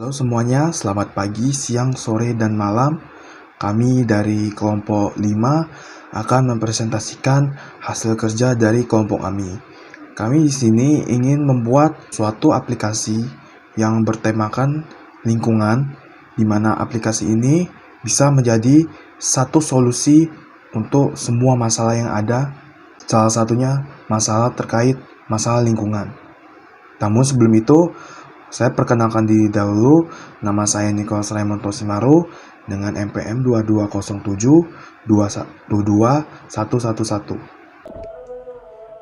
Halo semuanya, selamat pagi, siang, sore, dan malam. Kami dari kelompok 5 akan mempresentasikan hasil kerja dari kelompok kami. Kami di sini ingin membuat suatu aplikasi yang bertemakan lingkungan, di mana aplikasi ini bisa menjadi satu solusi untuk semua masalah yang ada, salah satunya masalah terkait masalah lingkungan. Namun sebelum itu, saya perkenalkan diri dahulu, nama saya Nicholas Raymond Tosimaru dengan NPM 2207-22111.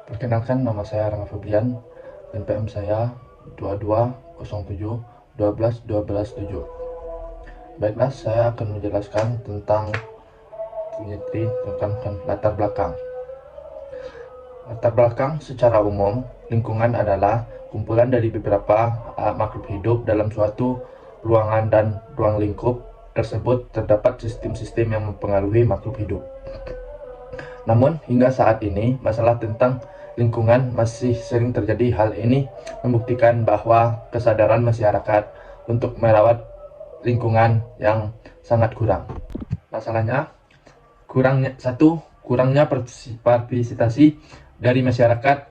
Perkenalkan, nama saya Rama Febrian, NPM saya 2207-12127. Baiklah, saya akan menjelaskan tentang latar belakang. Latar belakang secara umum, lingkungan adalah kumpulan dari beberapa makhluk hidup dalam suatu ruangan, dan ruang lingkup tersebut terdapat sistem-sistem yang mempengaruhi makhluk hidup. Namun, hingga saat ini, masalah tentang lingkungan masih sering terjadi. Hal ini membuktikan bahwa kesadaran masyarakat untuk merawat lingkungan yang sangat kurang. Masalahnya, kurangnya partisipasi dari masyarakat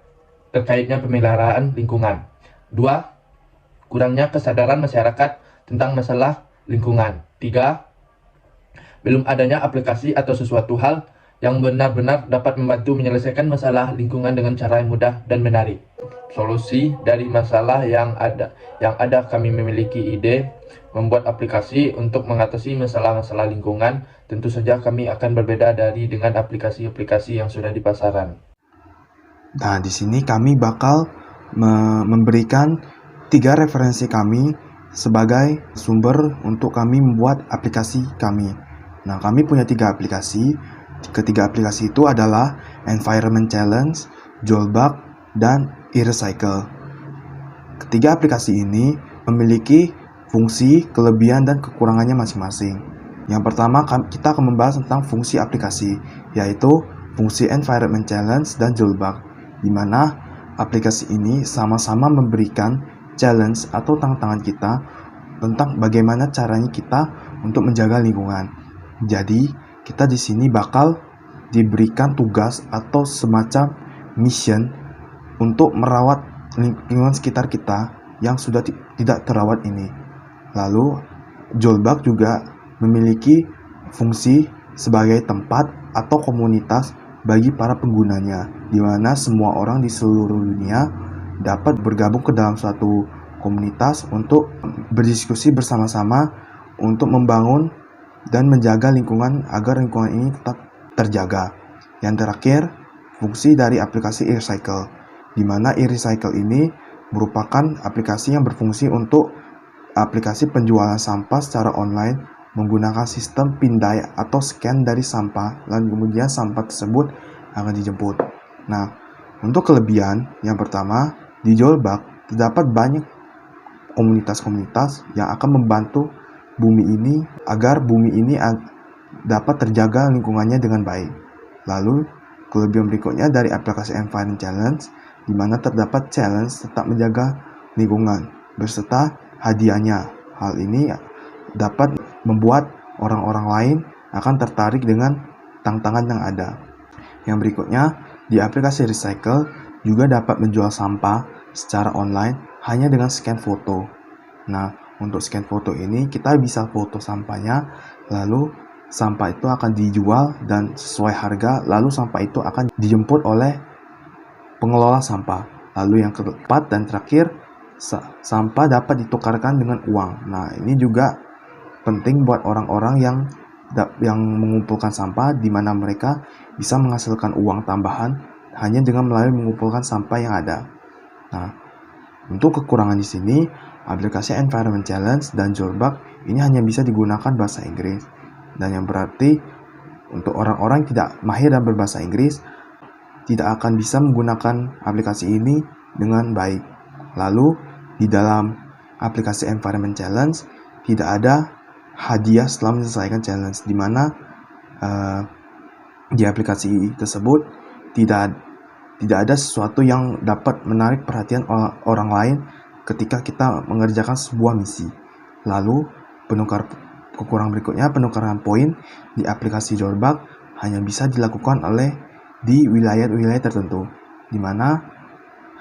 terkaitnya pemeliharaan lingkungan. 2. Kurangnya kesadaran masyarakat tentang masalah lingkungan. 3. Belum adanya aplikasi atau sesuatu hal yang benar-benar dapat membantu menyelesaikan masalah lingkungan dengan cara yang mudah dan menarik. Solusi dari masalah yang ada kami memiliki ide membuat aplikasi untuk mengatasi masalah-masalah lingkungan. Tentu saja kami akan berbeda dengan aplikasi-aplikasi yang sudah di pasaran. Nah, di sini kami bakal memberikan 3 referensi kami sebagai sumber untuk kami membuat aplikasi kami. Nah, kami punya 3 aplikasi. Ketiga aplikasi itu adalah Environment Challenge, Joelbug, dan eRecycle. Ketiga aplikasi ini memiliki fungsi, kelebihan, dan kekurangannya masing-masing. Yang pertama, kita akan membahas tentang fungsi aplikasi, yaitu fungsi Environment Challenge dan Joelbug, di mana aplikasi ini sama-sama memberikan challenge atau tantangan kita tentang bagaimana caranya kita untuk menjaga lingkungan. Jadi, kita di sini bakal diberikan tugas atau semacam mission untuk merawat lingkungan sekitar kita yang sudah tidak terawat ini. Lalu, Joelbug juga memiliki fungsi sebagai tempat atau komunitas bagi para penggunanya, di mana semua orang di seluruh dunia dapat bergabung ke dalam suatu komunitas untuk berdiskusi bersama-sama untuk membangun dan menjaga lingkungan agar lingkungan ini tetap terjaga. Yang terakhir, fungsi dari aplikasi eRecycle, di mana eRecycle ini merupakan aplikasi yang berfungsi untuk aplikasi penjualan sampah secara online menggunakan sistem pindai atau scan dari sampah, dan kemudian sampah tersebut akan dijemput. Nah, untuk kelebihan, yang pertama, di Joelbug terdapat banyak komunitas-komunitas yang akan membantu bumi ini agar bumi ini dapat terjaga lingkungannya dengan baik. Lalu, kelebihan berikutnya dari aplikasi Environment Challenge, di mana terdapat challenge tetap menjaga lingkungan beserta hadiahnya. Hal ini dapat membuat orang-orang lain akan tertarik dengan tantangan yang ada. Yang berikutnya, di aplikasi Recycle juga dapat menjual sampah secara online hanya dengan scan foto. Nah, untuk scan foto ini kita bisa foto sampahnya, lalu sampah itu akan dijual dan sesuai harga, lalu sampah itu akan dijemput oleh pengelola sampah. Lalu yang keempat dan terakhir, sampah dapat ditukarkan dengan uang. Nah, ini juga penting buat orang-orang yang mengumpulkan sampah, di mana mereka bisa menghasilkan uang tambahan hanya dengan melalui mengumpulkan sampah yang ada. Nah, untuk kekurangan di sini, aplikasi Environment Challenge dan Joelbug ini hanya bisa digunakan bahasa Inggris, dan yang berarti untuk orang-orang yang tidak mahir dan berbahasa Inggris tidak akan bisa menggunakan aplikasi ini dengan baik. Lalu, di dalam aplikasi Environment Challenge tidak ada hadiah setelah menyelesaikan challenge, di mana di aplikasi tersebut tidak ada sesuatu yang dapat menarik perhatian orang lain ketika kita mengerjakan sebuah misi. Lalu, kekurangan berikutnya, penukaran poin di aplikasi Joorbug hanya bisa dilakukan di wilayah-wilayah tertentu, di mana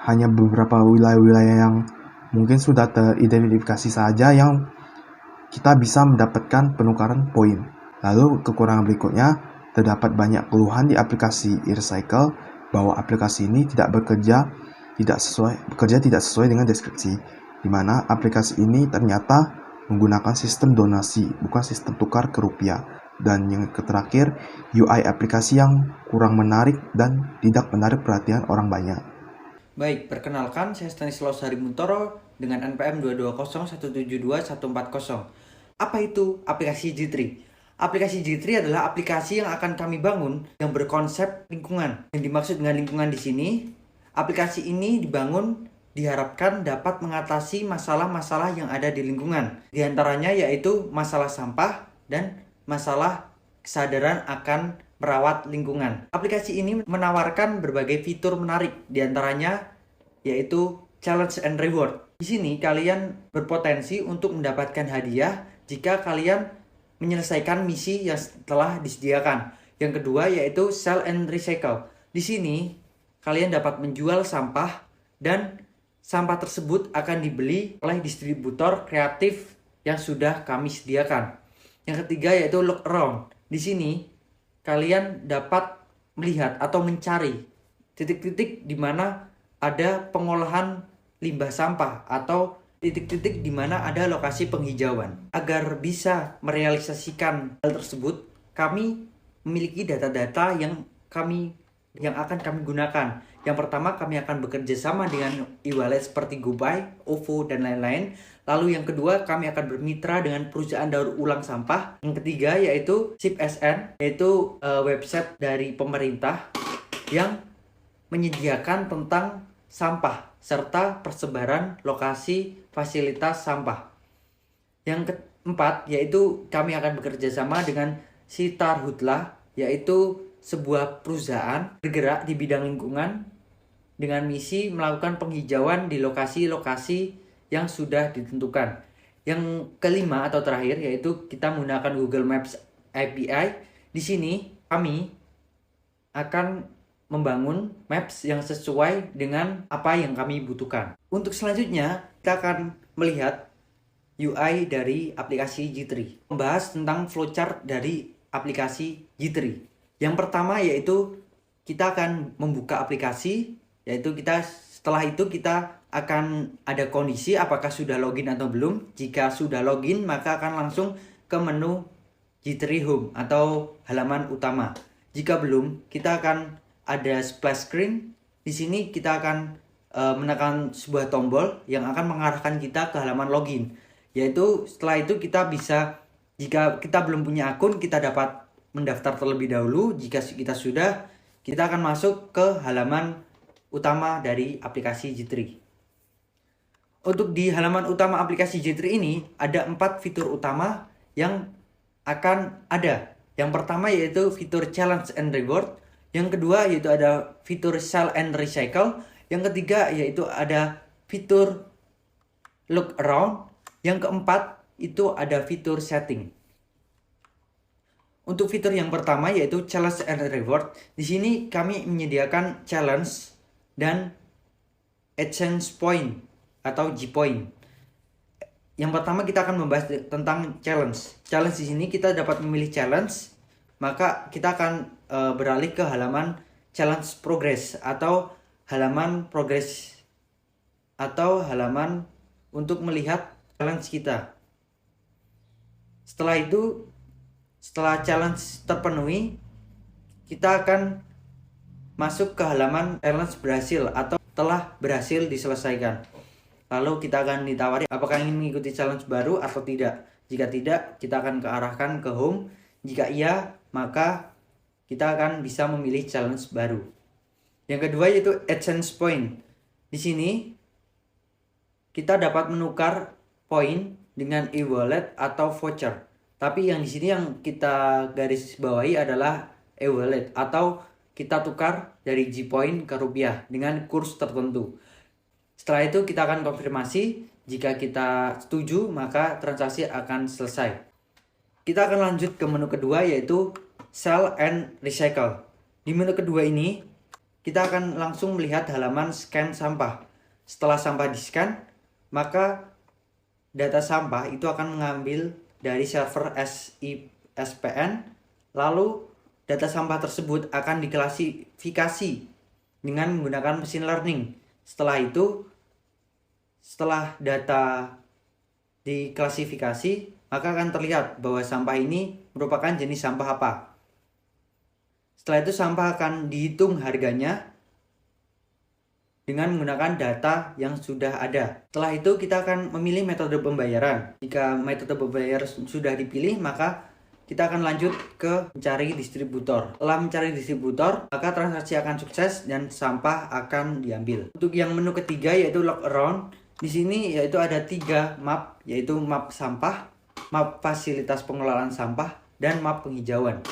hanya beberapa wilayah-wilayah yang mungkin sudah teridentifikasi saja yang kita bisa mendapatkan penukaran poin. Lalu kekurangan berikutnya, terdapat banyak keluhan di aplikasi eRecycle bahwa aplikasi ini bekerja tidak sesuai dengan deskripsi, di mana aplikasi ini ternyata menggunakan sistem donasi, bukan sistem tukar ke rupiah. Dan yang terakhir, UI aplikasi yang kurang menarik dan tidak menarik perhatian orang banyak. Baik, perkenalkan saya Stanislaus Harimuntoro dengan NPM 220172140. Apa itu aplikasi G3? Aplikasi G3 adalah aplikasi yang akan kami bangun yang berkonsep lingkungan. Yang dimaksud dengan lingkungan di sini, aplikasi ini diharapkan dapat mengatasi masalah-masalah yang ada di lingkungan. Di antaranya yaitu masalah sampah dan masalah kesadaran akan merawat lingkungan. Aplikasi ini menawarkan berbagai fitur menarik, di antaranya yaitu challenge and reward. Di sini kalian berpotensi untuk mendapatkan hadiah jika kalian menyelesaikan misi yang telah disediakan. Yang kedua yaitu sell and recycle. Di sini kalian dapat menjual sampah dan sampah tersebut akan dibeli oleh distributor kreatif yang sudah kami sediakan. Yang ketiga yaitu look around. Di sini kalian dapat melihat atau mencari titik-titik di mana ada pengolahan limbah sampah atau titik-titik di mana ada lokasi penghijauan. Agar bisa merealisasikan hal tersebut, kami memiliki data-data yang akan kami gunakan. Yang pertama, kami akan bekerja sama dengan e-wallet seperti GoBuy, OVO, dan lain-lain. Lalu yang kedua, kami akan bermitra dengan perusahaan daur ulang sampah. Yang ketiga yaitu SIP-SN, yaitu website dari pemerintah yang menyediakan tentang sampah serta persebaran lokasi fasilitas sampah. Yang keempat yaitu kami akan bekerja sama dengan Sitar Hutla, yaitu sebuah perusahaan bergerak di bidang lingkungan dengan misi melakukan penghijauan di lokasi-lokasi yang sudah ditentukan. Yang kelima atau terakhir yaitu kita menggunakan Google Maps API. Di sini kami akan membangun maps yang sesuai dengan apa yang kami butuhkan. Untuk selanjutnya, kita akan melihat UI dari aplikasi G3. Membahas tentang flowchart dari aplikasi G3. Yang pertama yaitu kita akan membuka aplikasi, yaitu setelah itu kita akan ada kondisi apakah sudah login atau belum. Jika sudah login, maka akan langsung ke menu G3 Home atau halaman utama. Jika belum, kita akan ada splash screen. Di sini kita akan menekan sebuah tombol yang akan mengarahkan kita ke halaman login. Yaitu setelah itu kita bisa, jika kita belum punya akun, kita dapat mendaftar terlebih dahulu. Jika kita sudah, kita akan masuk ke halaman utama dari aplikasi G3. Untuk di halaman utama aplikasi G3 ini ada 4 fitur utama yang akan ada. Yang pertama yaitu fitur challenge and reward. Yang kedua yaitu ada fitur sell and recycle. Yang ketiga yaitu ada fitur look around. Yang keempat itu ada fitur setting. Untuk fitur yang pertama yaitu challenge and reward. Di sini kami menyediakan challenge dan exchange point atau G-point. Yang pertama kita akan membahas tentang challenge. Challenge di sini kita dapat memilih challenge, maka kita akan beralih ke halaman challenge progress atau halaman progress atau halaman untuk melihat challenge kita. Setelah itu, setelah challenge terpenuhi, kita akan masuk ke halaman challenge berhasil atau telah berhasil diselesaikan. Lalu kita akan ditawari apakah ingin mengikuti challenge baru atau tidak. Jika tidak, kita akan kearahkan ke home. Jika iya, maka kita akan bisa memilih challenge baru. Yang kedua yaitu exchange point. Di sini kita dapat menukar poin dengan e-wallet atau voucher. Tapi yang di sini yang kita garis bawahi adalah e-wallet atau kita tukar dari G-point ke rupiah dengan kurs tertentu. Setelah itu kita akan konfirmasi. Jika kita setuju, maka transaksi akan selesai. Kita akan lanjut ke menu kedua, yaitu Sell and Recycle. Di menu kedua ini, kita akan langsung melihat halaman scan sampah. Setelah sampah di-scan, maka data sampah itu akan mengambil dari server SPN, lalu data sampah tersebut akan diklasifikasi dengan menggunakan machine learning. Setelah itu, setelah data diklasifikasi, maka akan terlihat bahwa sampah ini merupakan jenis sampah apa. Setelah itu sampah akan dihitung harganya dengan menggunakan data yang sudah ada. Setelah itu kita akan memilih metode pembayaran. Jika metode pembayaran sudah dipilih, maka kita akan lanjut ke mencari distributor. Setelah mencari distributor, maka transaksi akan sukses dan sampah akan diambil. Untuk yang menu ketiga, yaitu log around. Di sini yaitu ada 3 map, yaitu map sampah, map fasilitas pengelolaan sampah, dan map penghijauan.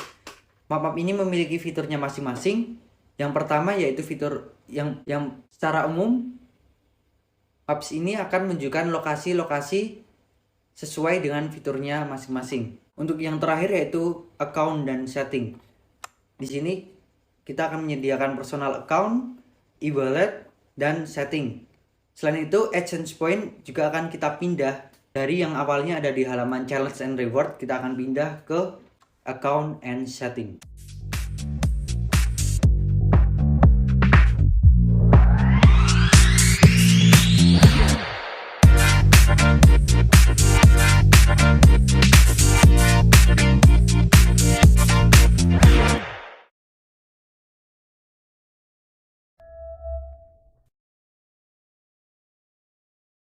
Map-map ini memiliki fiturnya masing-masing. Yang pertama yaitu fitur yang secara umum, maps ini akan menunjukkan lokasi-lokasi sesuai dengan fiturnya masing-masing. Untuk yang terakhir yaitu account dan setting. Di sini kita akan menyediakan personal account, e-wallet, dan setting. Selain itu, exchange point juga akan kita pindah dari yang awalnya ada di halaman challenge and reward, kita akan pindah ke account and setting.